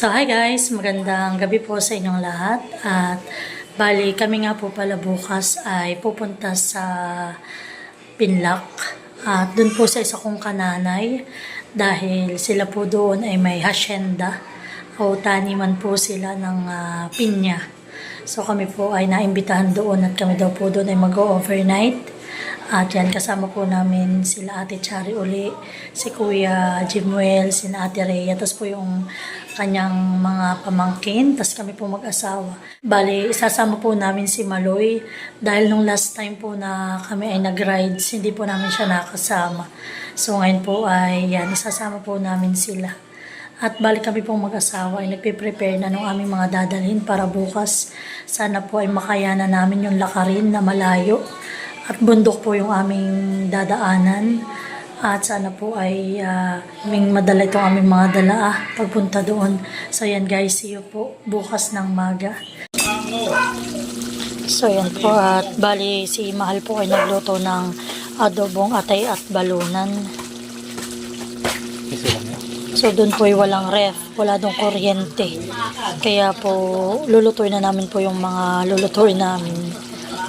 So hi guys, magandang gabi po sa inyong lahat. At bali kami nga po pala bukas ay pupunta sa Pinlac. At dun po sa isa kong kananay dahil sila po doon ay may hasyenda o taniman po sila ng pinya. So kami po ay naimbitahan doon at kami daw po doon ay mag-overnight. At yan, kasama po namin sila Ate Chari uli, si Kuya Jimuel, si Ate Rhea, tapos po yung kanyang mga pamangkin, tapos kami po mag-asawa. Bali, isasama po namin si Maloy dahil nung last time po na kami ay nag-rides, hindi po namin siya nakasama. So ngayon po ay yan, isasama po namin sila. At bali kami pong mag-asawa ay nagpe-prepare na ng aming mga dadalhin para bukas. Sana po ay makayanan namin yung lakarin na malayo. At bundok po yung aming dadaanan. At sana po ay aming madala itong aming mga dala pagpunta doon. So yan guys, see you po bukas ng maga. So yan po at bali si Mahal po ay nagluto ng adobong atay at balunan. So doon po ay walang ref, wala doon kuryente. Kaya po lulutuin na namin po yung mga lulutuin namin.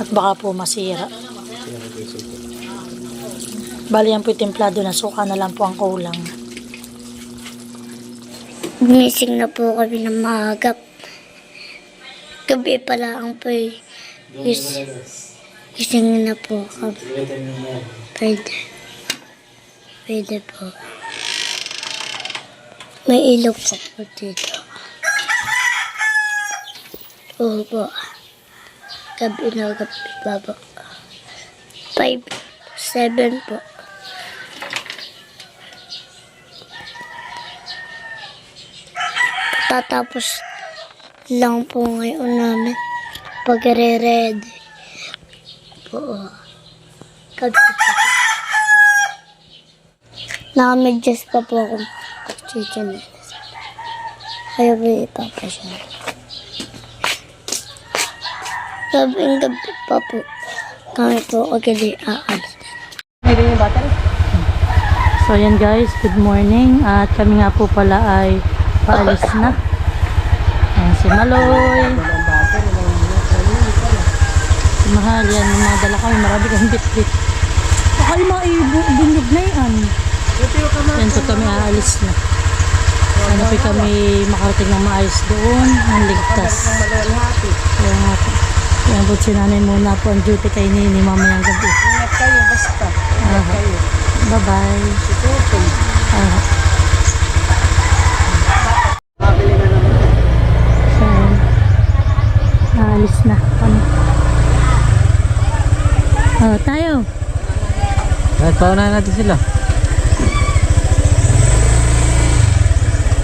At baka po masira. Bali yan po templado na suka na lang po ang kulang. Gumising na po kami ng maaga. Gabi pala ang po gising na po kami. Pwede po. May ilog po dito. Oo po. Gabi na gabi pa po. 5, 7 po. Tatapos lang po ngayon namin pag-re-ready po. Gabi pa. Nakamedyas pa po akong chichen. Kaya po ipapasya. Gabi pa po. Kami po agad aalis. So yan guys, good morning. At kami nga po pala ay paalis na. Ayan si Maloy. Si Mahal, yan yung mga dala kami. Marami kami bit-bit. Baka yung mga bunyog na yan. Yan po kami aalis na. Ano po kami makarating ng maayos doon. Ang ligtas. Kaya nga po. Yan po sinanay muna po ang duty kay Nini mamayang gabi. Ingat kayo basta. Ingat kayo. Bye-bye. So, naalis na kami. Tayo. Kahit paunahan natin sila.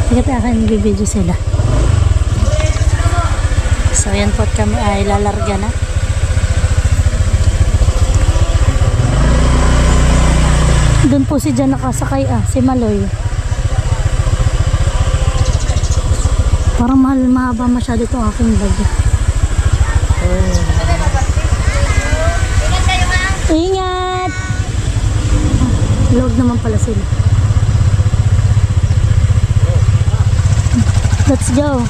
Sige tayo akin bibidyo sila. So yan po kami ay lalarga na. Doon po si Jan nakasakay si Maloy. Parang mahaba masyado itong aking bag. Ingat! Log naman pala sila. Let's go!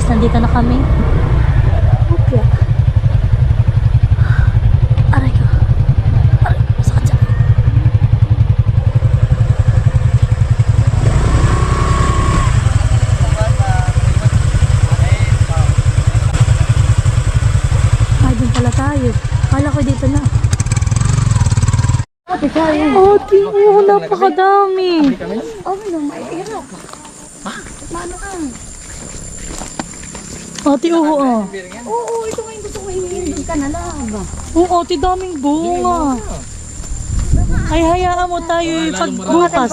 guys, nandito na kami. Okay. Aray ko. Aray, masakit siya. Ay, dun pala tayo. Kala ko dito na. Oh, tingnan mo, napakadami. Ate, oo ah. Oo, ito nga yung gusto ko hingin ka na lang. Oo, ate, daming bunga. Ay, hayaan mo tayo pagbukas.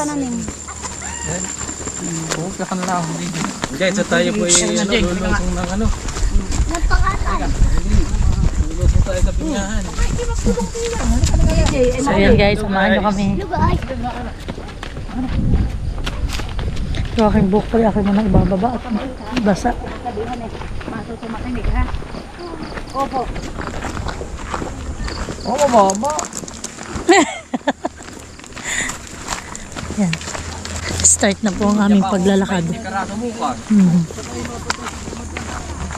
Huwag ka na lang ako dito. Guys, so tayo po lulusong ng ano. Lulusong tayo sa pinyahan. So yan guys, samahan nyo kami. Ito aking buhok pala, aking muna ibababa at basa. Matutumakinig ha. Opo. Oo, mama. Yan. Start na po ang aming paglalakad. Karado mo ka.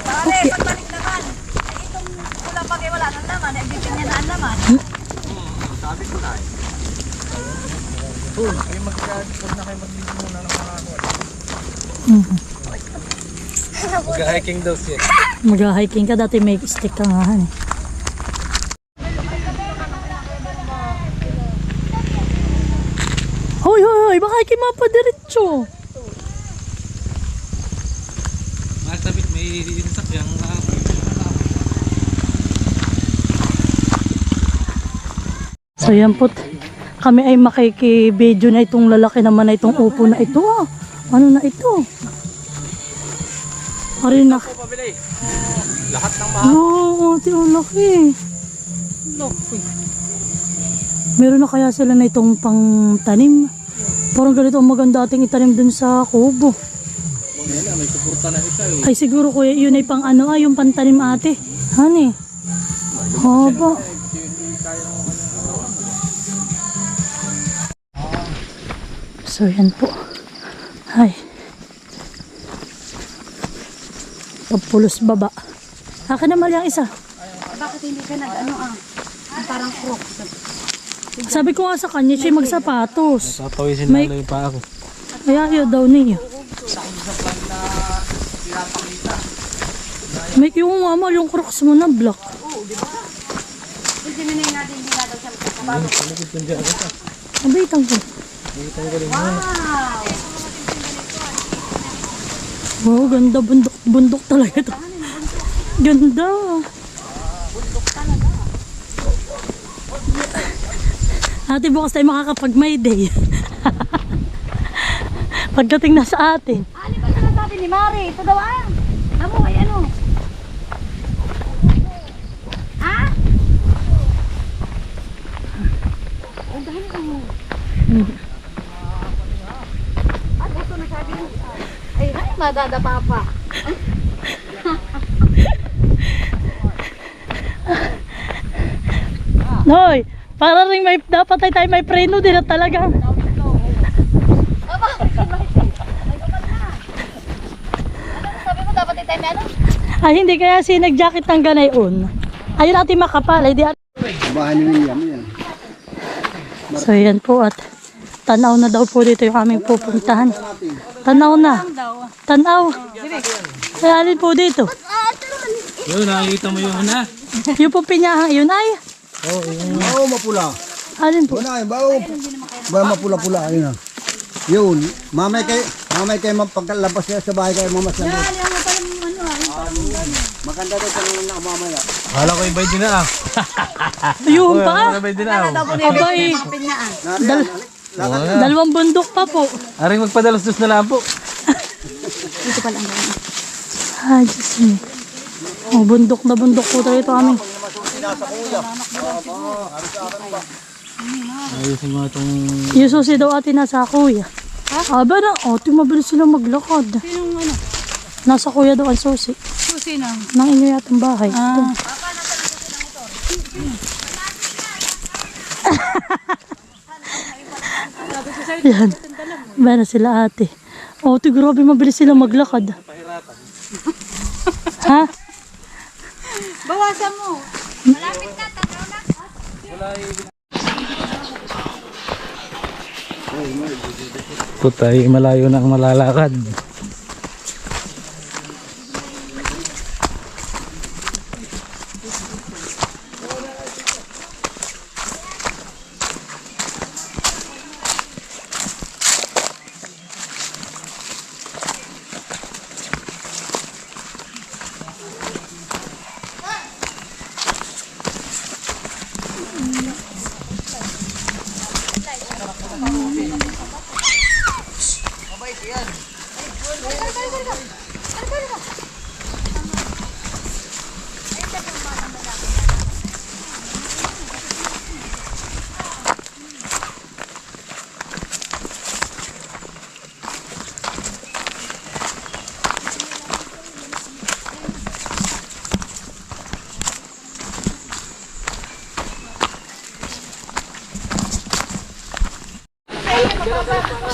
Pare, pagbalik naman. Ay, itong ulang bagay wala nang laman. Ay, bigyan niya na ang laman. Sabi ko na eh. Kayo huwag na kayo magliligo muna ng mga ano. Mag-hiking daw siya. Mag-hiking ka, dati may stick ka nga. Hoy, hoy, hoy, baka kayo mapadiretso. Masabit may sakyang So yan po, kami ay makikibideo na itong lalaki naman na itong upo na ito. Ah. Ano na ito? Arin na. pabili. Lahat ng mahal. Oo, ate, ang laki. Meron na kaya sila na itong pang tanim. Parang ganito ang maganda ating itanim dun sa kubo. May suporta na isa yun. Ay siguro kuya, yun ay pang ano yung pantanim ate. Hani? Haba. So yan po. Ay. Pagpulos baba. Akin na mali ang isa. Bakit hindi ka nag-ano parang crocs? Sabi ko nga sa kanya, siya magsapatos. Tatawisin May- na lang pa ako. Kaya ayaw daw niya. May yung mama, yung crocs mo na black. Hindi mo na natin hindi na daw siya magkakabago. Abitan ko. Wow! Wow, ganda. Bundok, bundok talaga ito. Ganda. Ate, bukas tayo makakapag-may day. Pagdating na sa atin. Ano ba sinasabi ni Mari? Ito daw Amo, ay ano? Ha? Ang dahil mo. At ito nasabi mo. Ay, madadapa pa. Hoy, para rin may, dapat ay tayo may preno din at talaga. Aba, may kapal na. Ano sabi mo? Dapat tayo may ano? Ay, hindi kaya sinag-jacket ng ganayon. Ayun natin makapal. Ay, di Bahay ni William yan. So yan po at tanaw na daw po dito yung aming pupuntahan. Tanaw na. Tanaw. Kaya alin po dito. Yun, nakikita mo yun na. Yung po pinyahang yun ay. Oo, mapula. Alin po. Wala, bago mapula-pula. Ayun na. Yun, mamay kay pagkalabas kayo sa bahay kayo mamasyan mo. Maganda daw sa mga nakamamaya. Kala ko ibay din na Ayun pa. Ibay din na Abay. Dalawang bundok pa po. Aring magpadalos-dos na lang po. Ay, Diyos me. Oh, bundok na bundok po tayo ito kami. Ayusin mo itong... Yung susi daw ate nasa kuya. Aba na, ate mabilis sila maglakad. Sinong ano? Nasa kuya daw ang susi. Susi na. Nang inyo yatang bahay. Ito. Yan. Ba na sila ate. Oh, ate grabe mabilis sila maglakad. Ha? Bawasan mo. Malapit na, tataw na. Putay, malayo na ang malalakad.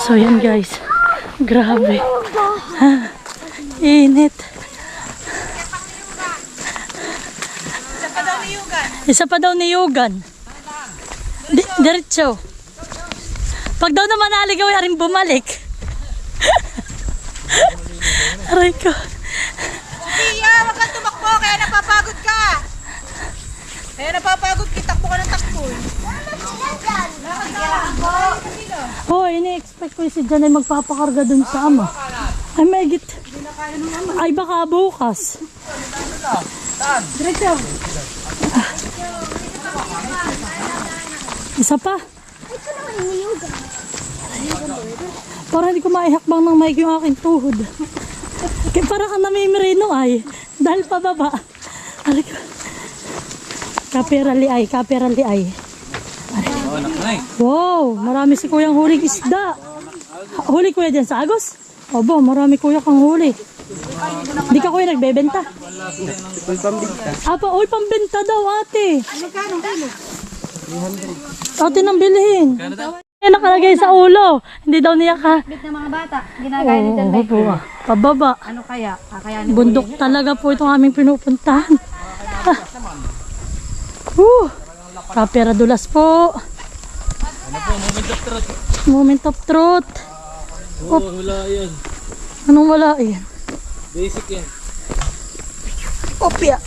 So yan guys, grabe. Ha, init. Isa pa daw niyugan. Diretso. Pag daw naman naligaw, yaring bumalik. Aray ko. Pia, wag kang tumakbo, kaya napapagod ka. Kaya napapagod kita, takbo ka ng takbo. Oh, ini-expect ko si Jan ay magpapakarga dun sa ama. Ay, maigit. Ay, baka bukas. Diretso. Isa pa. Para hindi ko maihakbang ng maig yung aking tuhod. Kaya para kang namimirino ay. Dahil pababa. Aray ko. Kaperali ay. Wow, marami si Kuyang huling isda. Huli kuya dyan sa Agos? Obo, marami kuya kang huli. Hindi ka kuya nagbebenta? Apa, oy, pambenta daw ate. Ate nang bilhin. Yan nakalagay sa ulo. Hindi daw niya ka. Bit ng mga bata, ginagaya ni Dalbay. Opo, pababa. Ano kaya? Kakayanin ko Bundok talaga po itong aming pinupuntahan. Kapera dulas po. Ano po, moment of truth. Moment of truth. Oo, wala yan. Anong wala yan? Basic yan. Opya.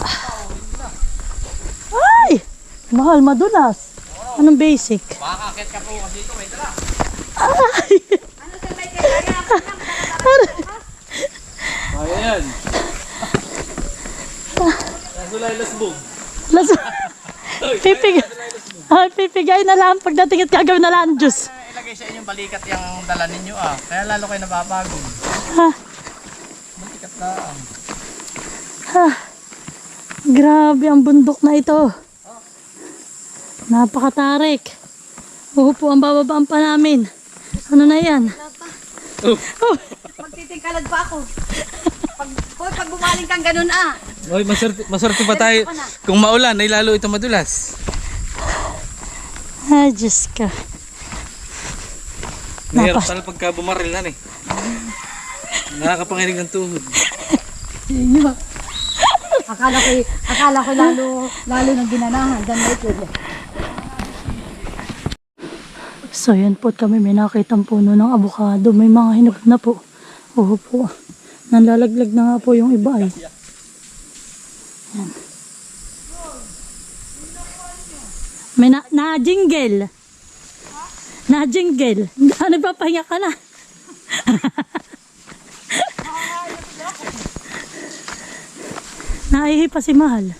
Ay! Mahal, madulas. Anong basic? Makakakit ka po kasi ito, may dala. Ay! Kaya yan. Nasulay lasbog. Pipigay na lang pagdating at gagawin na lang juice. Ilagay sa inyong balikat yung dala ninyo Kaya lalo kayo napapagod. Ha, Balikat lang. ha. Grabe ang bundok na ito. Napakatarik. Upo ang bababaan pa namin. Ano na yan? Oh. Magtitingkalad pa ako. Pag bumaling kang ganun Oy, maswerte pa tayo. Kung maulan, ay lalo ito madulas. Ay, Diyos ka. Mahirap talaga pagka bumarilan Nakakapanginig ng tuhod. Akala ko lalo nang ginanahan. Dan na ito. So yan po kami, may nakitang puno ng avocado. May mga hinog na po. Oo po. Nalalaglag na nga po yung iba ay. Yan. May na-jingle. Na-jingle. Nagpapahinga ka na. Naihi pa si Mahal.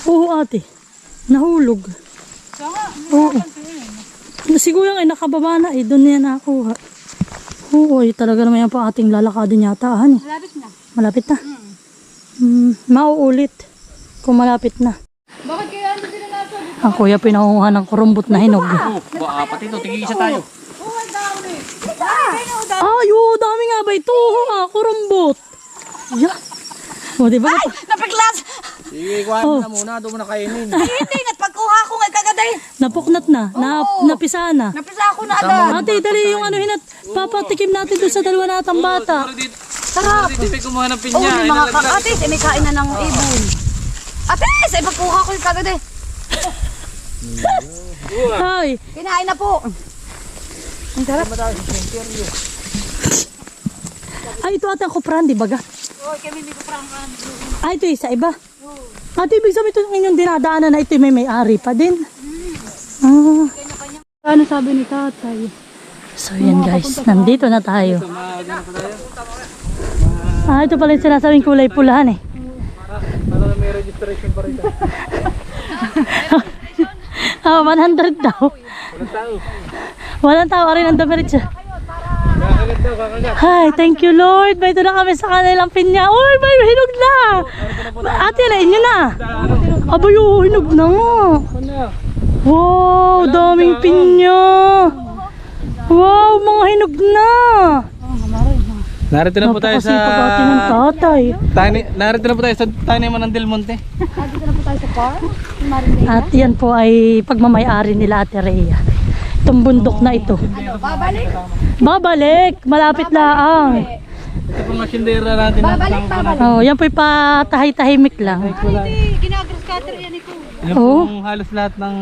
Oo ate. Nahulog. Oo. Siguro ay nakababa na eh. Doon niya nakakuha. Oo, talaga naman yan pa ating lalakadin yata. Malapit na. Malapit na? Mauulit. Kung malapit na. Bakit kaya ano sila nasa? Ang kuya pinangunguha ng kurumbot na hinog. Pati ito, tig-isa tayo. Oh, ang dami. Ay, dami nga ba ito? Kurumbot. Yan. O, diba? Napaglas! Sige, kuhaan mo na muna, doon mo na kainin. Ay, hindi. At pagkuha ko, ay kagad day. Napuknat na. Napisa na. Napisa ako na ada. Ate, dali yung ano hinat. Papatikim natin doon sa dalawa natang bata. Sarap. Dito may kumuha ng Oh, pinya. may mga ate, may kain na ng ibon. Ate, sa ipagkuha ko yung kagad eh. Ay, Kinain na po. Ang sarap. ay ito ate ang kupran, di ba ga? Oh, kami may kuprang. Ay, ito isa iba. Ate, ibig sabihin ito yung inyong dinadaanan na ito may may-ari pa din. Ah. Ano sabi ni tatay? So yan guys, nandito na tayo. Ah, ito pala yung sinasabing kulay pulahan eh. Para may registration pa rin. Ah, 100 daw. Walang tao. Walang tao rin ang damiritsa. Kakagat daw, kakagat. Hi, thank you Lord. May ito na kami sa kanilang pinya. Uy, may hinog na. Ate, alain nyo na. Abay, oh, hinog na nga. Wow, daming pinya. Wow, mga hinog na. Narito na po tayo sa... Napakasipag ate ng tatay. Narito na po tayo sa taniman ng Del Monte. At yan po ay pagmamayari nila Ate Rhea. Itong bundok na ito. Babalik. Babalik, malapit laang. Ito pong masyendera natin. Babalik. Oh, yan po ay patahay-tahimik lang. Hindi, ginagras cutter yan ito. Yan Oh. pong halos lahat ng...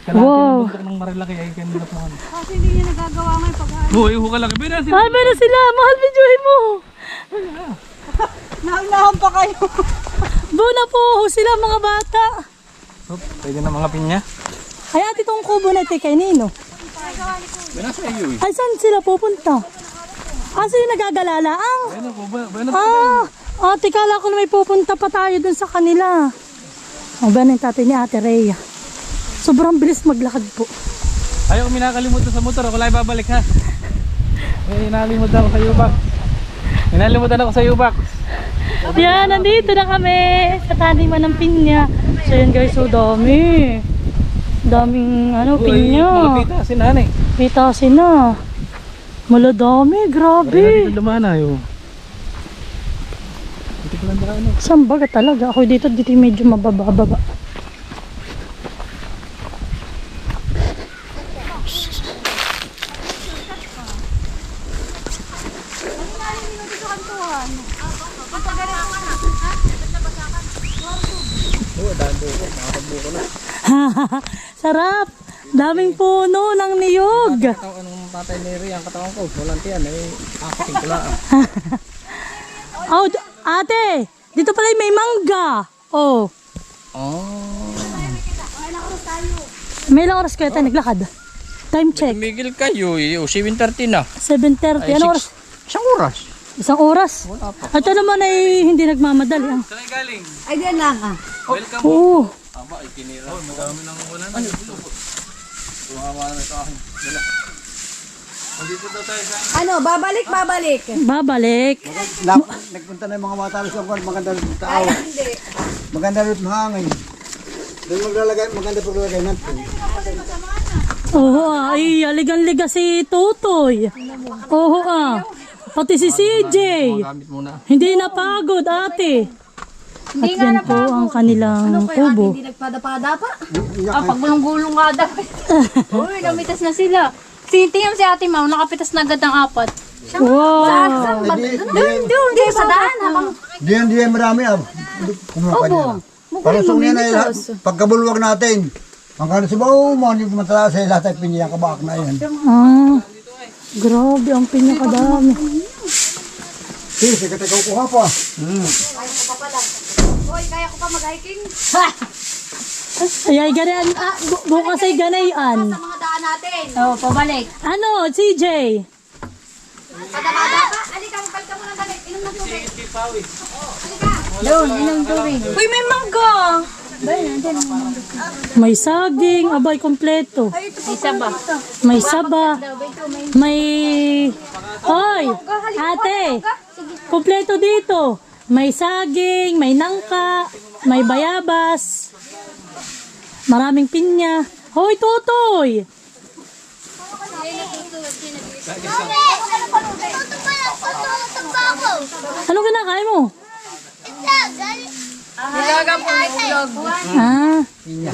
Wow. Kalahati ng bundok ng Marilaki ay kanila po. Kasi hindi niya nagagawa ngayon pag Uy, huka lang. Bina sila. Ay, meron sila. Mahal, videohin mo. naunahan pa kayo. Doon po sila mga bata. Oh, pwede na mga pinya. Ay, ate, itong kubo na ito kay Nino. Bina sa iyo eh. Ay, saan sila pupunta? Ah, sila nagagalalaang. Bueno po ba? Bueno po. Ah, ate, kala ko na may pupunta pa tayo dun sa kanila. O, ba na yung tatay ni Ate Rhea. Sobrang bilis maglakad po. Ayaw ko minakalimutan sa motor. Ako lang babalik ha. Eh, inalimutan ako sa Yubak. Inalimutan ako sa Yubak. Yan, nandito na kami sa taniman ng pinya. So yan guys, so dami. Daming ano, Uy, pinya. mga pita, sinanay. Pitasin na. Maladami, Dito grabe. lumana yun. Dito ko lang baka ano. Saan baga talaga? Ako dito medyo mababa-baba. Sarap! Daming puno ng niyog. Anong tatay ni Ria ang katawan ko? Walang tiyan eh. Akating ko lang. Oh, ate! Dito pala may mangga. Oh. Oh. May ilang oras kayo tayo naglakad? Time check. Migil kayo eh. 7:30 na. 7:30. Ano oras? Isang oras. Isang oras? At ano naman ay hindi nagmamadali. Ah. Saan galing? Ay, diyan lang ah. Welcome. Oo. Aba, itinira. Oh, madami nang ulan. Ano? Tumama na ito akin. Dala. O dito daw tayo sa... Ano, babalik. Babalik. Nagpunta na yung mga matalas yung kwan, maganda rin yung tao. Maganda rin yung hangin. Doon maglalagay, maganda paglalagay natin. Oo ay aligan-liga si Tutoy. Oo pati si CJ. Gamit muna. Hindi napagod ate. At yan po ang kanilang kubo. Hindi nagpada-pada pa. Pag gulong-gulong nga daw. Uy, namitas na sila. Tingnan si Ate Mau, nakapitas na agad ng 4. Wow. Doon, sa daan. Diyan marami ah. Kumuha pa niya. Para sa mga na pagkabulwag natin. Hanggang sa bao, mga hindi matala sa lahat ay pinyang kabak na yan. Ah, grabe ang pinakadami. Sige, katagaw ko ha pa. Hoy, kaya ko pa mag-hiking. Ay, ganayan. Bukas ay ganayan. Sa mga daan natin. Oo, pabalik. Ano, CJ? Pada-pada pa. Halika, magpalit ka muna damit. Inom ng tubig. Doon, inom ng tubig. Uy, may mangga. May saging, abay kompleto. May saba. May saba. May... Hoy, ate. Kompleto dito. May saging, may nangka, may bayabas. Maraming pinya. Hoy, Tutoy. Anong kinakain mo? Nilaga po ng ulog. Ah,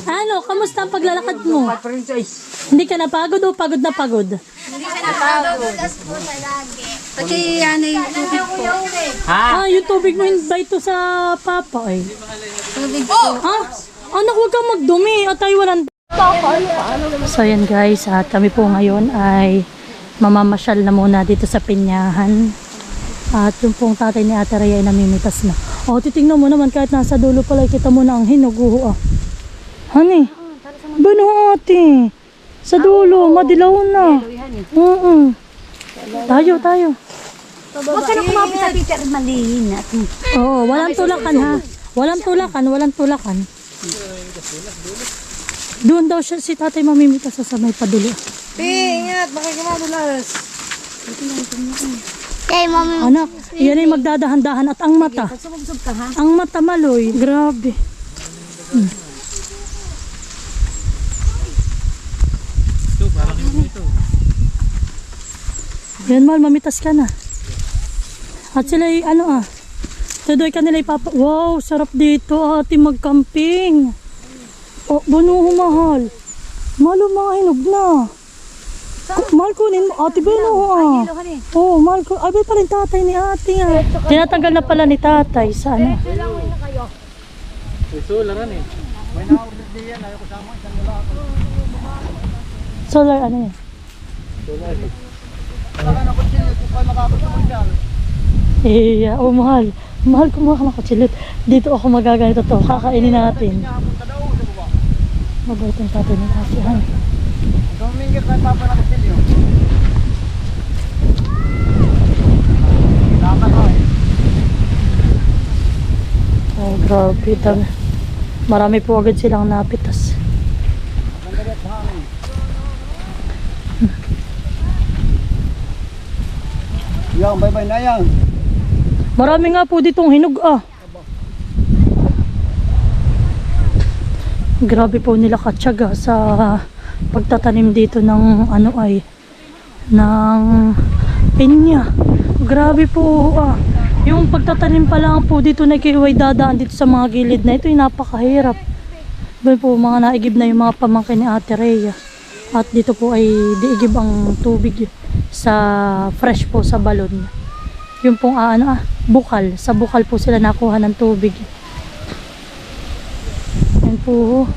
Ano, kamusta ang paglalakad mo? Hindi ka napagod o pagod na pagod? Pati ano yung tubig po. Yung tubig mo hindi ito sa papa eh. Tubig po. Anak, huwag kang magdumi at tayo walang... So yan guys, at kami po ngayon ay mamamasyal na muna dito sa Pinyahan. At yung pong tatay ni Ate Rhea ay namimitas na. Titignan mo naman kahit nasa dulo pala, kita mo na ang hinog. Honey, ba no ate? Sa dulo, madilaw na. Tayo. Huwag ka na kumapit sa teacher, malihin natin. Oo, walang tulakan ha. Walang tulakan. Doon daw siya, si tatay mamimitas sa may padulo. Ingat, baka kumadulas. Mami. Anak, yan ay magdadahan-dahan at ang mata. Sumubsob ka, ha? Ang mata maloy, grabe. Yan mal, mamitas ka na. At sila ay tudoy ka nila ipapa. Wow, sarap dito ate magcamping. Bunuho mahal. Malo mga hinog na. Mahal kunin mo, ate Beno mahal ko. Ay, pala yung tatay ni ate nga. Tinatanggal na pala ni tatay sa ano. Sularan eh. May na-order din yan. Ayaw ko sama. Isang mula ako. Solar ano yan? Solar. Saka na kutsilyo. Kung kayo makakasumunsyan. Mahal. Mahal kumuha ka ng kutsilyo. Dito ako magaganito to. Kakainin natin. Mabait yung tatay ni ate. Tumingit na papa na kutsilyo. Dapat ko eh. Grabe. Dami. Marami po agad silang napitas. Yang, bye-bye na yan. Marami nga po ditong hinog Grabe po nila katsaga sa pagtatanim dito ng ng pinya. Grabe po yung pagtatanim pa lang po dito na kiway dadaan dito sa mga gilid na ito ay napakahirap. Doon po mga naigib na yung mga pamangkin ni Ate Rhea. At dito po ay diigib ang tubig sa fresh po sa balon. Yung pong bukal. Sa bukal po sila nakuha ng tubig. Yan po.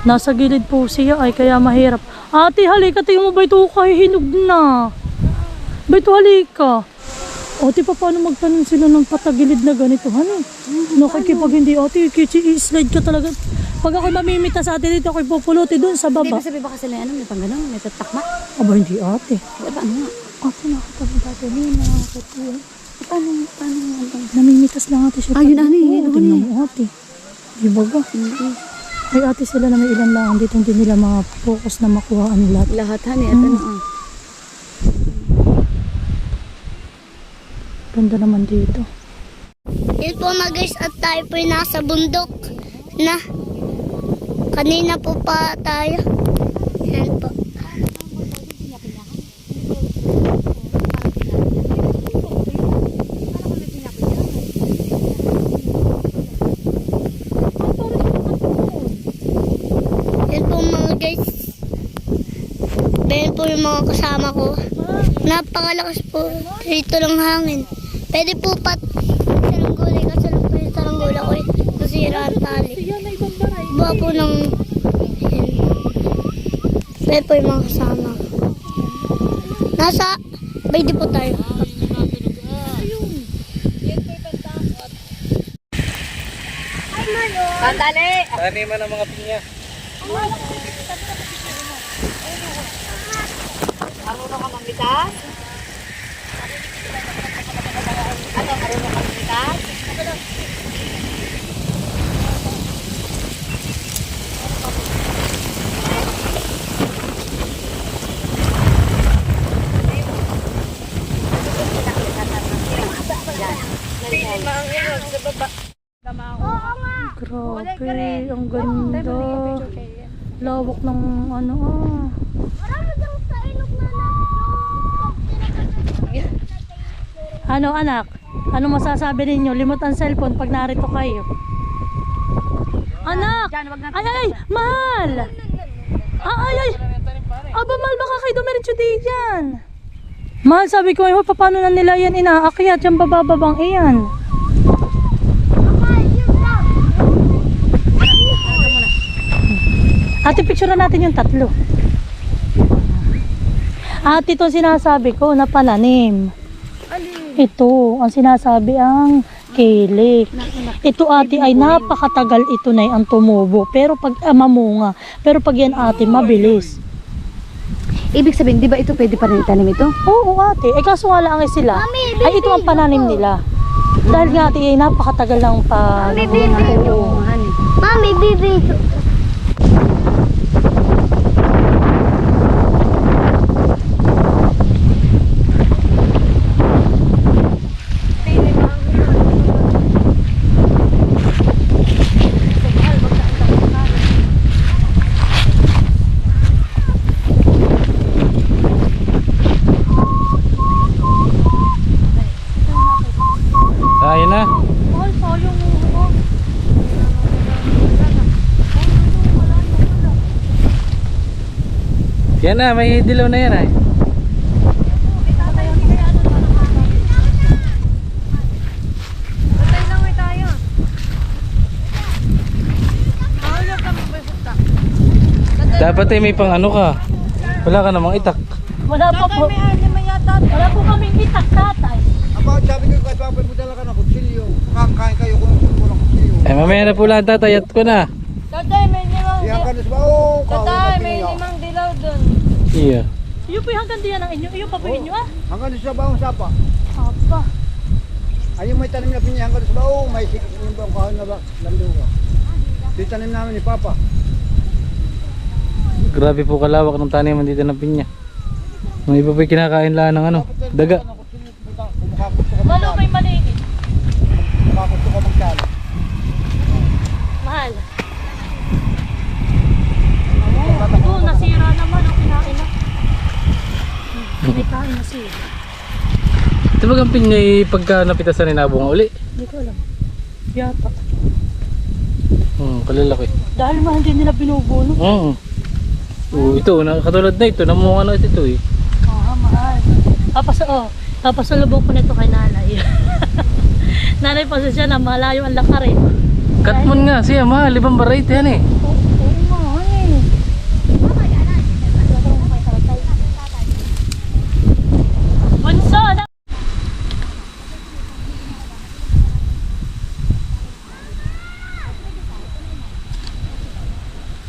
Nasa gilid po siya ay kaya mahirap. Ate, halika. Tingnan mo ba ito kay hinog na? Ba ito halika? Ate, paano magtanim sila ng patagilid na ganito? Nakikipag hindi ate, i-slide ka talaga. Pag ako'y mamimita sa ate dito, ako'y pupuluti doon sa baba. Hindi sabi baka sila may pangganong, may tatakma. Aba, hindi ate. Diba ano nga? Ate, nakakatabi dati. Hindi nakakatabi. Paano? Namimitas lang ate siya. Yun Tingnan mo ate. Di ba ba? Ay ate sila na may ilan lang. Dito hindi nila focus na makuha ang lahat. Lahat at Ganda naman dito. Yan po mga guys, at tayo po yung nasa bundok na kanina po pa tayo. Yan po. Yan po mga guys. Yan po yung mga kasama ko. Napakalakas po. Dito lang hangin. Pwede po saranggulay kasi lang po yung saranggula ko nasira ang tali. Buha po ng pwede po yung mga kasama. Nasa pwede po tayo. Sandali! Taniman ng mga pinya. Marunong ka mamitas? Marunong ka mamitas? Grabe, ang ganda. Lawak ng Ano anak? Ano masasabi ninyo? Limot ang cellphone pag narito kayo. Anak! Ay, ay, mahal! Ay, ay! Aba, mahal, baka kayo dumiretso di dyan. Mahal, sabi ko, ay, paano na nila yan inaakyat? Yan bababang iyan. Ate, picture natin yung tatlo. Ate, ito sinasabi ko na pananim. Ito, ang sinasabi ang kilik. Ito ate ay napakatagal ito na ang tumubo. Pero pag mamunga. Pero pag yan ate, mabilis. Ibig sabihin, di ba ito pwede pa rin itanim ito? Oo ate. Eh kaso nga lang sila. Ay ito ang pananim nila. Dahil nga ate ay napakatagal ng Mami, Mami, bibi. Ayun na. Mahal, sayang mo. Yan na, may dilaw na yan ay. Dapat ay may pang ano ka. Wala ka namang itak. Wala pa po. Wala po kaming itak tatay. Aba, sabi ko kahit papay mo dala ka na kutsilyo. Kakain kayo kung walang kutsilyo. Eh mamaya na po lang tatay at ko na. Tatay, may limang Yan ka na sa bao. Tatay, may limang dilaw dun. Iya. Iyo po yung hanggang diyan ang inyo. Iyo pa po inyo ah. Hanggang sa bao sapa. Apa. Ayun may tanim na pinya hanggang sa bao. May sikit yung bang kahon na ba? Lando ka. Ito yung tanim namin ni Papa. Grabe po kalawak ng taniman dito ng pinya. May iba po'y kinakain lang ng ano, daga. Malo may maliit. Makakusto ka magkala. Mahal. Ito, nasira naman ang kinain na. May kain na siya. Ito ba ang pinya pagka napitasan ay nabunga uli? Hindi ko alam. Yata. Kalalaki. Dahil mahal din nila binubuno. Oo. Ito, katulad na ito, namunga na ito eh. Mahal. Papasalubong ko nito kay nanay. Nanay pa siya na malayo ang lakarin. Katmon nga siya, mahal, ibang variety yan eh. Oo nga eh. Bunso na!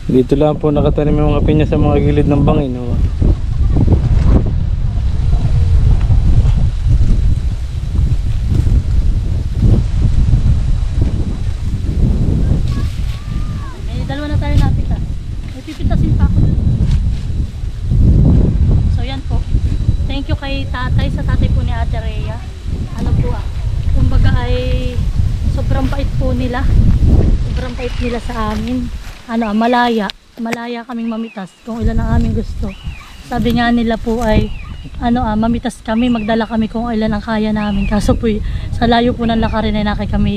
Dito lang po nakatanim yung mga pinya sa mga gilid ng bangin. Oh. May dalawa na tayo napita. May pipitasin pa ako dun. So yan po. Thank you kay tatay, sa tatay po ni Ate Rhea. Ano po kumbaga ay sobrang bait po nila. Sobrang bait nila sa amin. Malaya kaming mamitas kung ilan ang aming gusto. Sabi nga nila po ay mamitas kami, magdala kami kung ilan ang kaya namin. Kaso po sa layo po ng lakarin ay nakay kami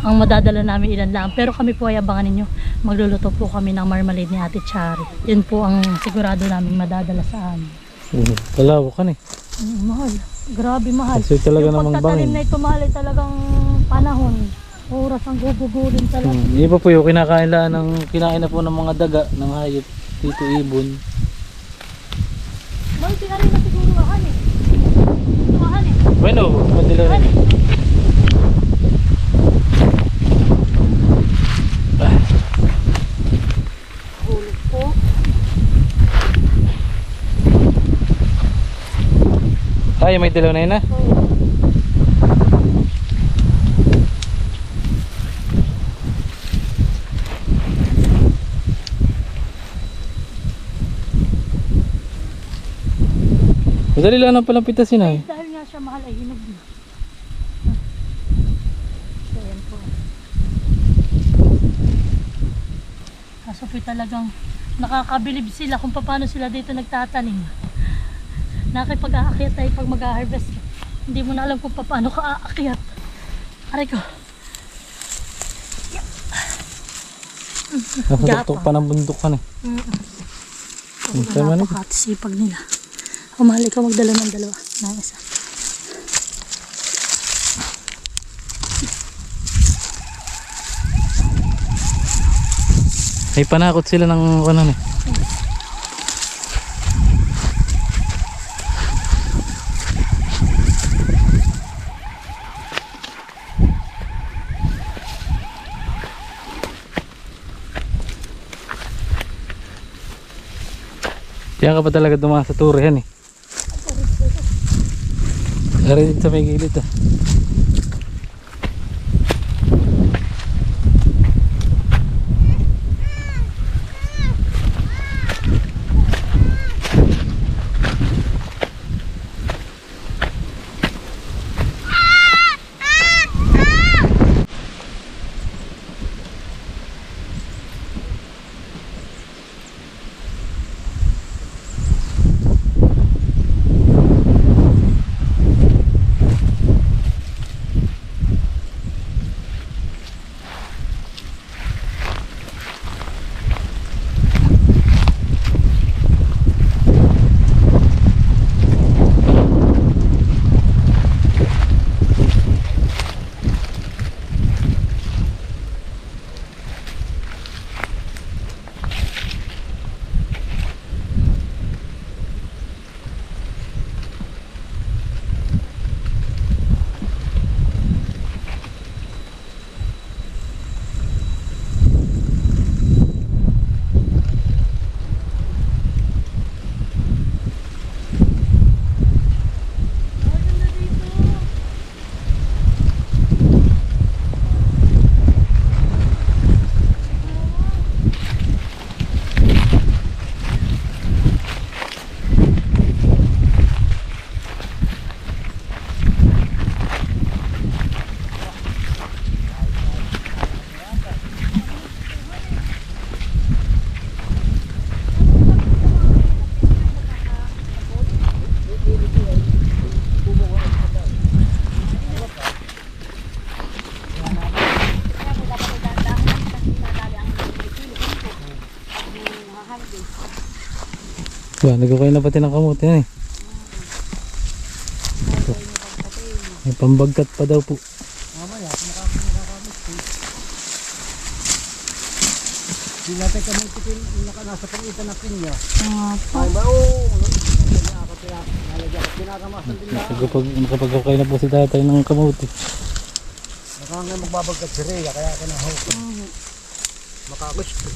ang madadala namin ilan lang. Pero kami po ay abangan ninyo. Magluluto po kami ng marmalade ni Ate Chari. Yun po ang sigurado namin madadala sa amin. Kalawak ka eh. Mahal. Grabe mahal. Kasi talaga yung namang pagtatanim bangin. na ito mahal ay talagang panahon. Oras ang gugugulin talaga. Iba po yung kinakain lang kinain na po ng mga daga ng hayop dito ibon. Mahal, tinanin na siguro ahan eh. Ahan eh. Bueno, madila rin. Hulog po. Ay, may dilaw na yun na. Madali lang ang palampitasin ay. Dahil nga siya mahal ay hinog na. So yan po. Kaso po talagang nakakabilib sila kung paano sila dito nagtatanim. Nakipag-aakyat tayo pag mag-harvest. Hindi mo na alam kung paano ka aakyat. Aray ko. Nasa tuktok pa ng bundok ka na. Tama na. Napakasipag nila. Umali ka magdala ng dalawa. Na isa. Ay panakot sila ng ano eh. Diyan ka pa talaga dumaan sa turo yan eh. Dari dito sa may gilid ah. Ba, nagkakain na pati ng kamote yan eh. May pambagkat pa daw po. Hindi natin kami itin nasa pangitan na pinya. Po. Ay ba nalagyan ko pinakamasan din na. Nakapagkakain na po si tatay ng kamote. Nakangay magbabagkat si Rhea kaya ka na hawak. Makagusto.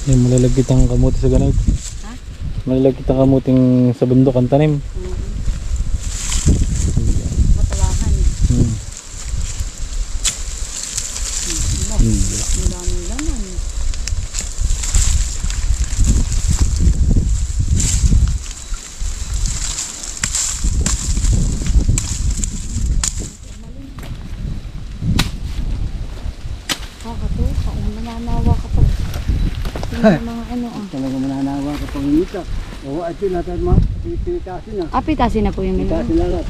Yung malalagkit ang kamote sa ganito. Ha? Malalagkit ang kamuting sa bundok ang tanim. Matalahan. Ang daming laman. Kakatuka, mananawa ka pa. Yung mga ano ah. Talaga mananawa ka pang ngita. Oo, at yun natin pipitasin na. Pitasin na po yung menu. Pitasin na lahat.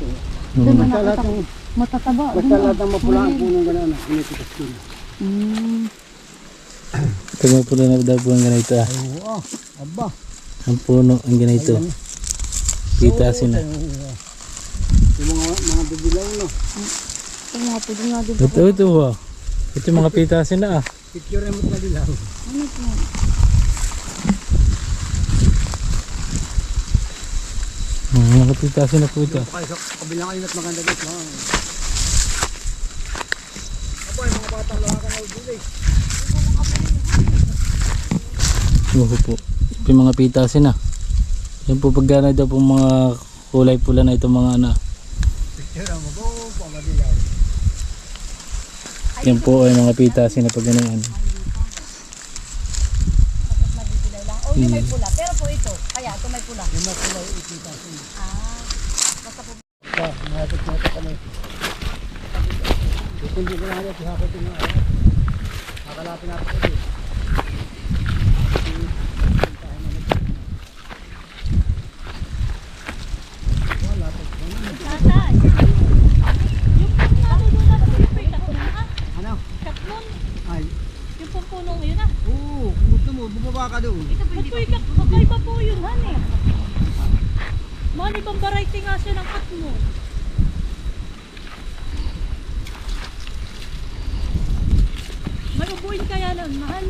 Doon Basta na lahat ng matataba. basta lahat ng mapulaan po ng gano'n. Pinipitas ko na. Ito mga puno na daw po ang ganito ah. Oo, aba. Ang puno ang ganito. Pitasin na. Yung mga bibilaw no. Ito nga po din nga din. Ito ah. Ito yung mga pitasin na ah. Picture mo na dilaw. Ano po? Mga pitasin na po ito. Kaya sa kabilang ayun at maganda dito. Aba, yung mga bata lang ka na ulit. Oo po. Ito yung mga pitasin na. Yan po pagkana daw po mga kulay pula na itong mga ano. Picture mo po, pamadilaw. Yan po ay mga pitasin na pag ganyan. O yung may pula. Pero po ito. Kaya ito may pula. Yung mga kulay ipitasin. Mahatot kami. Hindi ko na halos, hapot yung mga ayun. Nakalapin natin ito. po yun, honey. Mahal, ibang variety nga siya ng cut mo. May ubuin kaya nun, mahal.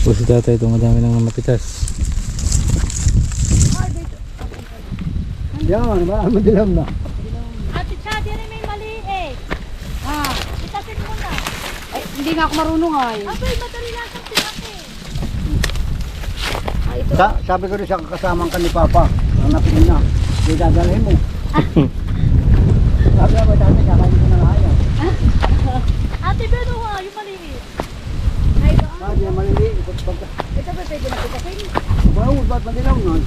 O si tatay ito, madami nang napitas. Yan, madilam na. Ate Chad, yan ay may mali eh. Itasin mo na. Ay, hindi nga ako marunong ay. Abay, madali lang sa pinake. Sabi ko rin sa kasamang ka ni Papa, hanapin na. Hindi dadalhin mo. Sabi ba dati, kakain ko na nga yan. Ate, bedo nga, yung maliit. Sabi yung maliliit. Ito ba pwede na pitasin? Bawo, ba't madilaw nun?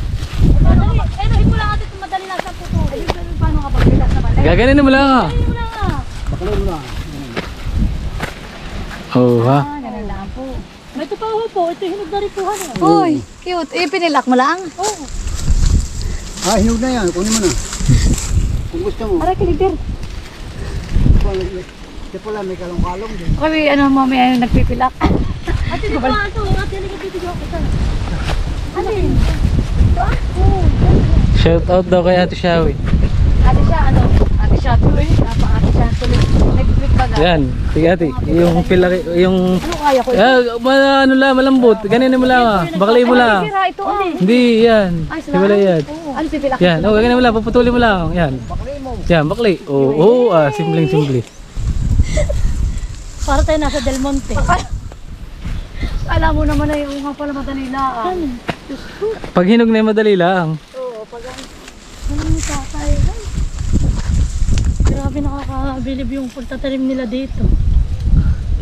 Madali, nahin mo lang ate kung madali lang sa puto. Ayun, ganun paano kapag pitas naman? Gaganin mo lang ah. Ayun mo lang ah. Bakalaw mo na. Oo ha. Ganun lang po. May tupaho po, ito hinog na rin po, honey. Uy, cute. Eh, pinilak mo lang. Oo. Hinog na yan. Kunin mo na. Kung gusto mo. Aray, kiligdir. Kasi pala may kalong-kalong din. Kami, mamaya yung nagpipilak. Ate, di ba ito? Ate, halika dito kita. Ano yun? Shout out daw kay Ate Shawi. Ate siya, Ate siya tuloy. Ate siya tuloy. Nag-flip baga. Yan, sige ate. Yung pilaki, yung... Ano kaya ko? ano lang, malambot. Ganyan mo lang ah. Baklay mo lang. Sira ito ah. Hindi, yan. Ay, Hibala yan. Ano pipilak? Yan, ganyan mo lang. Paputulin mo lang. Yan. Yan, baklay. Oo, simpleng-simple. Para tayo nasa Del Monte. Alam mo naman na yung nga pala madali lang. Pag hinog na yung madali lang. Oo, pag Ano tatay? Grabe nakakabilib yung pagtatanim nila dito.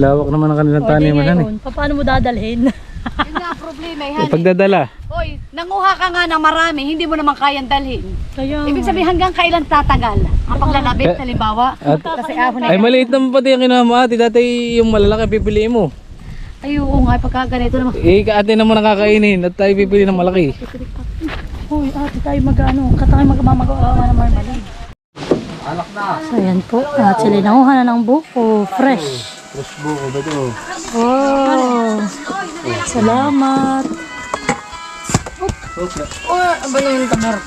Lawak naman ang kanilang taniman. ngayon, paano mo dadalhin? yun nga ang problema eh. Yung pagdadala. Hoy, nanguha ka nga ng marami, hindi mo naman kayang dalhin. Kaya, Ibig sabihin hanggang kailan tatagal? Ang paglalabit, Eh, halimbawa. At, Kasi ahon na ay maliit naman pati yung kinuha mo ate. Dati yung malalaki pipiliin mo. Ay, oo nga, pagka ganito naman. Ate naman nakakainin at tayo pipili ng malaki. uy, ate tayo mag-ano, katangay magmamagawa ng marmalade. Anak na. So, yan po. At sila nanguha na ng buko. Fresh. Fresh buko ba ito? Wow. Salamat.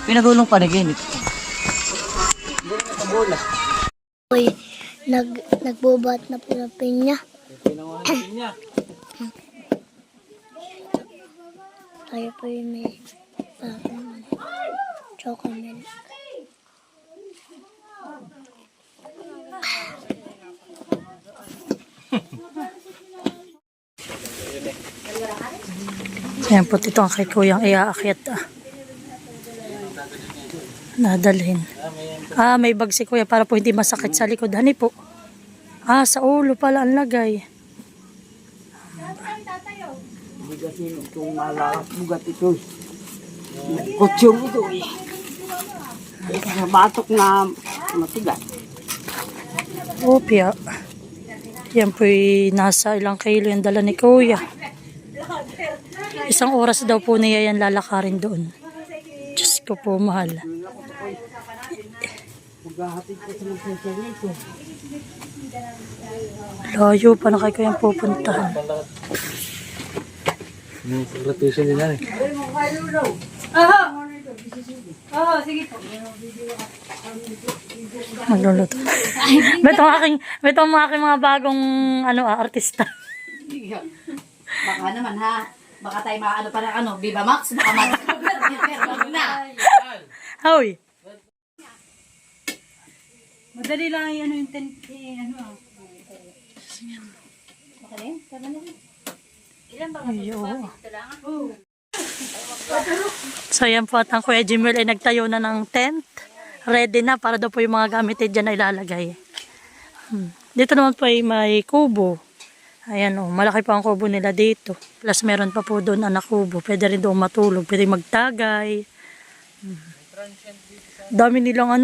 Pinagulong panaginip. Uy, nagbubat na po ng pinya. Tayo po yung may chocolate. Yan po, ito ang kay kuyang iaakyat. Nadalhin. May bag si kuya para po hindi masakit sa likod. Hani po. Sa ulo pala ang lagay. Bugat yun, itong malakas bugat ito. Kutsyon ito eh. Sa batok na matigas. Opya. Yan po'y nasa ilang kilo yung dala ni kuya. 1 oras daw po niya yan lalakarin doon. Diyos ko po, mahal. Maghahatid ko sa mga nito. Layo pa na kayo kayang pupuntahan. Rotation din yan eh. Magluluto. Beto ang aking mga bagong artista. Baka naman ha. Baka tayo maano pa ng Viva Max. Baka Pero na. Hoy. Madali lang yung tent. So yan po at ang Kuya Jimel ay nagtayo na ng tent. Ready na para daw po yung mga gamit dyan ay ilalagay. Dito naman po ay may kubo. Ayan malaki pa ang kubo nila dito. Plus meron pa po doon anak kubo. Pwede rin doon matulog. Pwede magtagay. Dami nilang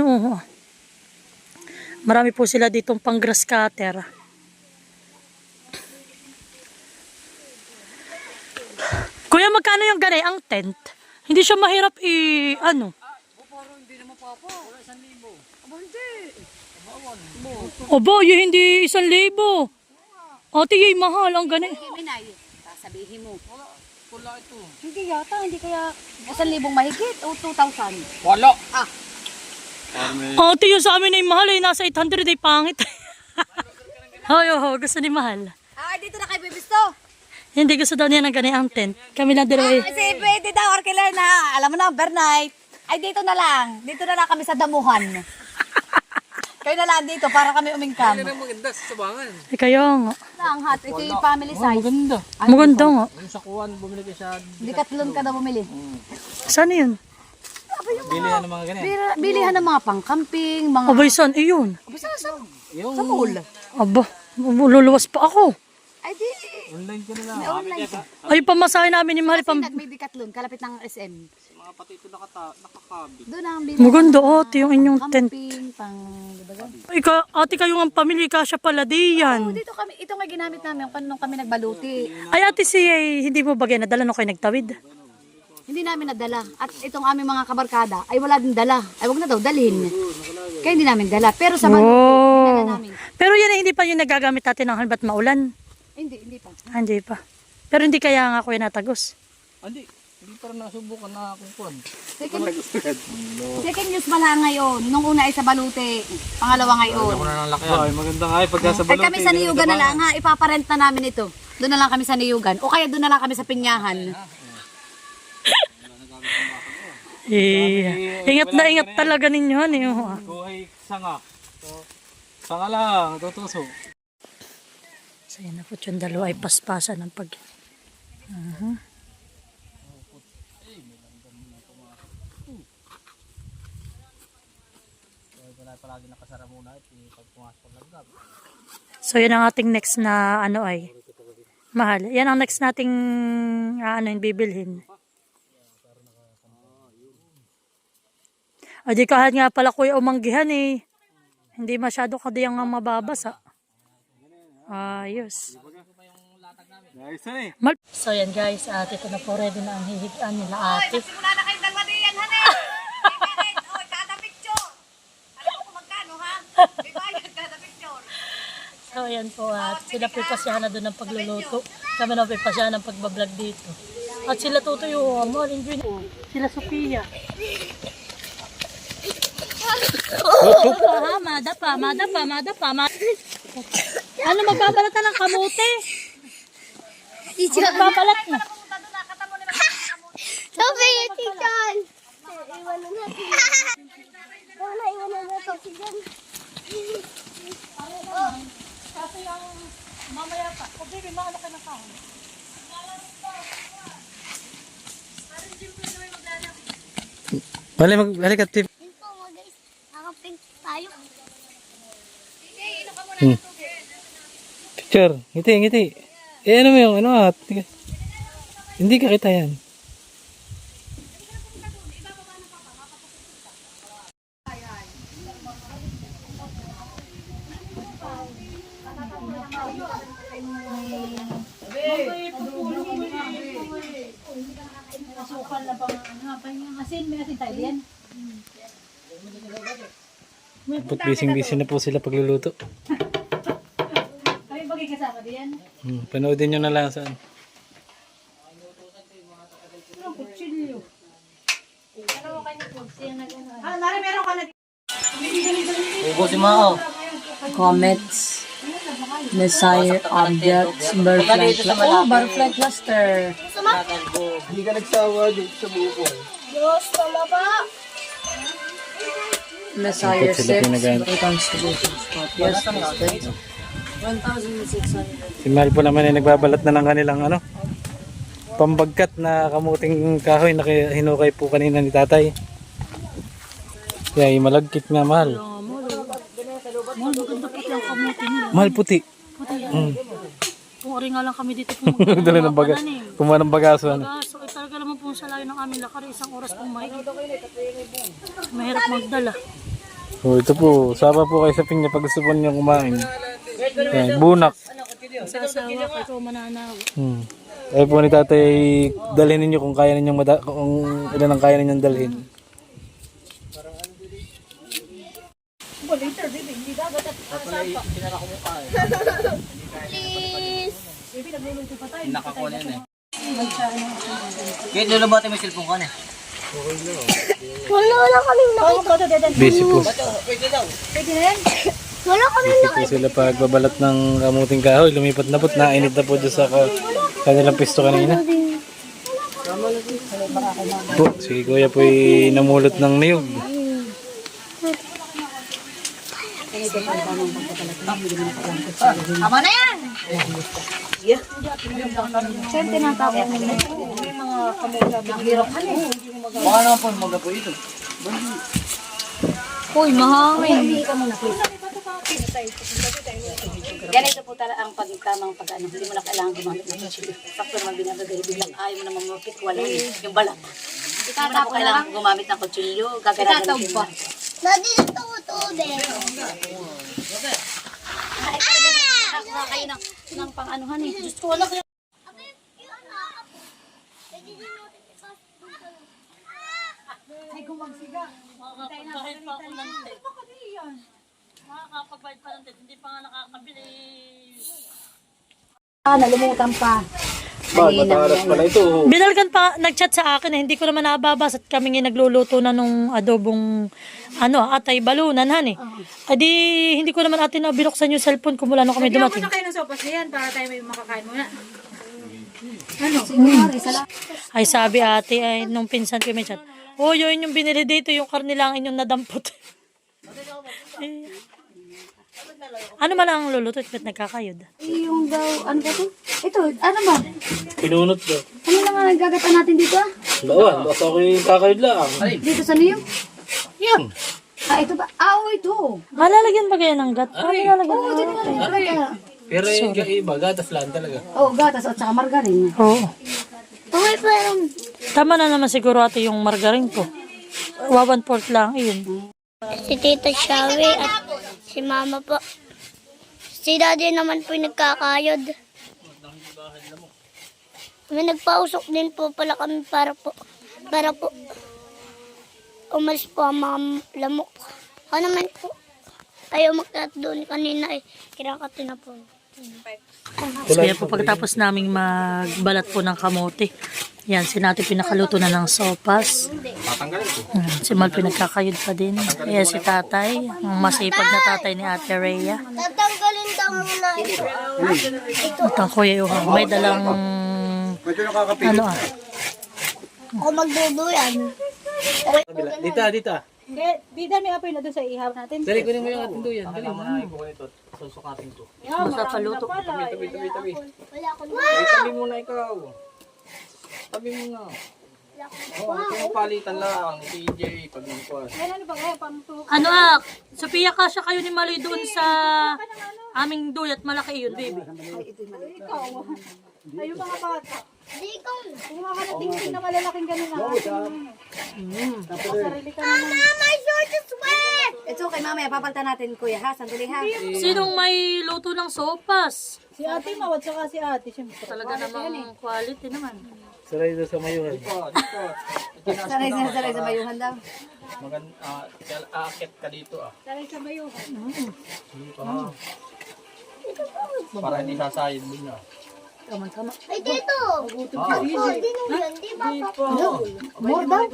marami po sila ditong pang grass cutter. Kuya, magkano yung ganay ang tent? Hindi siya mahirap Obo, yung hindi 1,000. Ate, yung mahal ang ganay. sabihin mo. Pula ito. Hindi yata, hindi kaya 1,000 mahigit o 2,000. Wala. Ate, yung sa amin ay mahal ay nasa 800 ay pangit. Hoy, gusto ni mahal. Ah, dito na kayo bibisto. Hindi gusto daw niya ng ganyan tent. Kami lang dalawa eh. Kasi pwede daw, Orkiller na, alam mo na, overnight. Ay, dito na lang. Dito na lang kami sa damuhan. Kayo na lang dito para kami umingkam. Yan ang maganda sa sabangan. Eh, kaya nga. Ang hot, ito yung family size. Maganda. Maganda nga. Yung sa kuwan, bumili ka siya. Decathlon ka daw bumili. Saan yun? Bilihan ng mga ganyan. Bilihan ng mga pang-camping, mga... Abay, saan? Iyon. Yung Sa pool. Aba, luluwas pa ako. Ay, di. online ka na lang. May online ka. Ay, pamasahe namin ni mahal. May Decathlon, kalapit ng SM. Mga pati ito nakakabit. Doon ang bili. Maganda, ate, yung inyong tent. Camping, pang... Diba gan? Ay, ate, kayo ang pamilya, kasya pala di yan. Dito kami, ito nga ginamit namin nung kami nagbaluti. Ay, ate, hindi mo bagay nadala nung kayo nagtawid? Hindi namin nadala. At itong aming mga kabarkada ay wala din dala. Ay wag na daw dalhin. Kaya hindi namin dala. Pero sa baluti, dinala namin. Pero yan ay hindi pa yung nagagamit natin ng halbat maulan. Hindi pa. Hindi pa. Pero hindi kaya nga kuya natagos. Hindi pa rin nasubukan na kung kuwan. Second use pala ngayon. Nung una ay sa baluti. Pangalawa ngayon. Ako na ng laki. Ay, maganda nga. Pagka sa Ay baluti. kami sa Niyugan na lang ha. Ipaparent na namin ito. Doon na lang kami sa Niyugan. O kaya doon na lang kami sa Pinyahan. Ingat na ingat talaga ninyo. Kuhay sanga. So, sanga lang. Tutuso. So yan na po yung dalawa ay paspasan ng pag... Palagi nakasara muna at pag pumasok ng gab. So yan ang ating next na ano ay mahal. Yan ang next nating bibilhin. O di kahit nga pala kuya umanggihan eh. Hindi masyado kadiyang ang mababasa. Ayos. Nice na eh. So yan guys, at ito na po ready na ang hihigaan nila ate. Simula na kayong dalawa diyan, hane. Oy, kada picture. Alam mo kung magkano ha? May bayad kada picture. So yan po at sila pipasyahan na doon ng pagluluto. Kami na pipasyahan ng pagbablog dito. At sila tutuyo, mahal, enjoy. Sila Sophia. Madapa. Ano magbabalatan ng kamote? Magbabalat na. Sabi yung titan. Iwanan natin. Iwanan natin si Jan. Kasi yung mamaya pa. O baby, maano ka na kahon? Balik at tip. Yun po mo guys. Nakapink tayo. Picture. Ngiti. Eh ano mo yung ano hindi ka kita yan. But busy na po sila pagluluto. Kami bagay kasama diyan. Panoodin nyo na lang saan. Ugo si Mao. Comments. Messiah objects. Butterfly cluster. Hindi ka nagsawa dito sa buko. Messiah Sila 6. pinag- Constellation spot. Yes, Mr. 1,600. Si Mal po naman ay nagbabalat na ng kanilang pambagkat na kamuting kahoy na hinukay po kanina ni tatay. Kaya malagkit nga Mahal. Mahal, maganda puti ang kamote nila. Mahal puti. Kung ori nga lang kami dito pumunta. Dala ng bagas. Kumuha ng bagaso. So, talaga naman po sa layo ng aming lakari, isang oras pong mahigit. Mahirap magdala. So ito po, saba po kayo sa pinya pag gusto po niyo kumain. Yan, bunak. Sa asawa ko, ikaw mananaw. Ayaw po ni tatay, dalhin ninyo kung kaya ninyong kung ilan ang kaya ninyong dalhin. Please. Nakakuha na yun eh. Kaya lulubati mo yung cellphone ko na eh. Wala kaming nakita. Busy po. Wala kaming Busy po sila pagbabalat ng kamuting kahoy. Lumipat na po, nainit na po doon sa kanilang pisto kanina. Po, si Kuya po namulot ng niyog. Tama na yan! Sir, tinatawag mo na. Baka naman po magapo ito. Uy, mahangin. Ganito po talaga ang pagtamang pag-ano. Hindi mo na kailangan gumamit ng kutsilyo. Sakto naman binabagay. Biglang ayaw mo na mamapit. Wala yung balat. Hindi mo na po kailangan gumamit ng kutsilyo. Gagalagan mo pa. Daddy, ito ko tubig. Nakakuha kayo ng pang-anuhan eh. Diyos ko, wala kayo. Makakapagbayad pa ng hindi pa nga nakakabili. Nalumutan pa. Matalas pala ito. Binalgan pa, nag-chat sa akin hindi ko naman nababas at kami nga nagluluto na nung adobong atay balunan han eh. Adi hindi ko naman atin na binuksan yung cellphone ko mula nung kami dumating. Kayo ng sopas na yan para tayo may makakain muna. Ay sabi ate ay nung pinsan ko may chat. Oh, yun yung binili dito yung karne lang inyong nadampot. Eh, ano man ang luluto at ba't nagkakayod? Yung daw, ano ba ito? Ito, ano ba? Pinunot ba? Ano lang ang nagagata natin dito ah? Lawan, basta ako yung kakayod lang. Dito sa niyo? Yan. Ito ba? Ito. Malalagyan ba kaya ng gat? Malalagyan. Oo, dito nga. Pero yung iba, gatas lang talaga. Oo, gatas at saka margarin. Oo. Okay, parang Tama na naman siguro ate yung margarine ko. 1/4 lang, iyon. si Tita Shawi at si Mama po. Si Daddy naman po yung nagkakayod. May nagpausok din po pala kami para po umalis po ang mga lamok. Ako naman po ayaw magkat doon kanina eh. Kirakati na po. Kaya po pagkatapos naming magbalat po ng kamote, yan, si Nati pinakaluto na ng sopas. Si Mal pinagkakayod pa din. Ayan si tatay, ang masipag na tatay ni Ate Rhea. Tatanggalin daw muna ito. At ang kuya yung may dalang, Ako magduduyan. Dita. Bida may apoy na doon sa ihaw natin. Dali, kunin mo yung ating duyan. Dali mo na. Susukatin ko. basta paluto. Tabi. Wala akong Tabi muna ikaw. Tabi muna. Ito yung palitan lang. TJ, pag-inkwas. Ano Sophia, kasya kayo ni Maloy doon sa aming duyat, malaki yun, baby. Ayun mga bata. Di ikaw. Kung makakarating na malalaking ganun na. Mama, my short is wet! It's okay, mamaya papalitan natin kuya ha. Sandali ha. Sinong may luto ng sopas? Si ate mawad saka si ate. Siyempre. Talaga namang quality naman. Saray doon sa mayuhan. Saray sa mayuhan daw. Aakit ka dito ah. Saray sa mayuhan. Para hindi sasayad din ah. Ay, dito! Ako, dinuyan, di ba? More daw?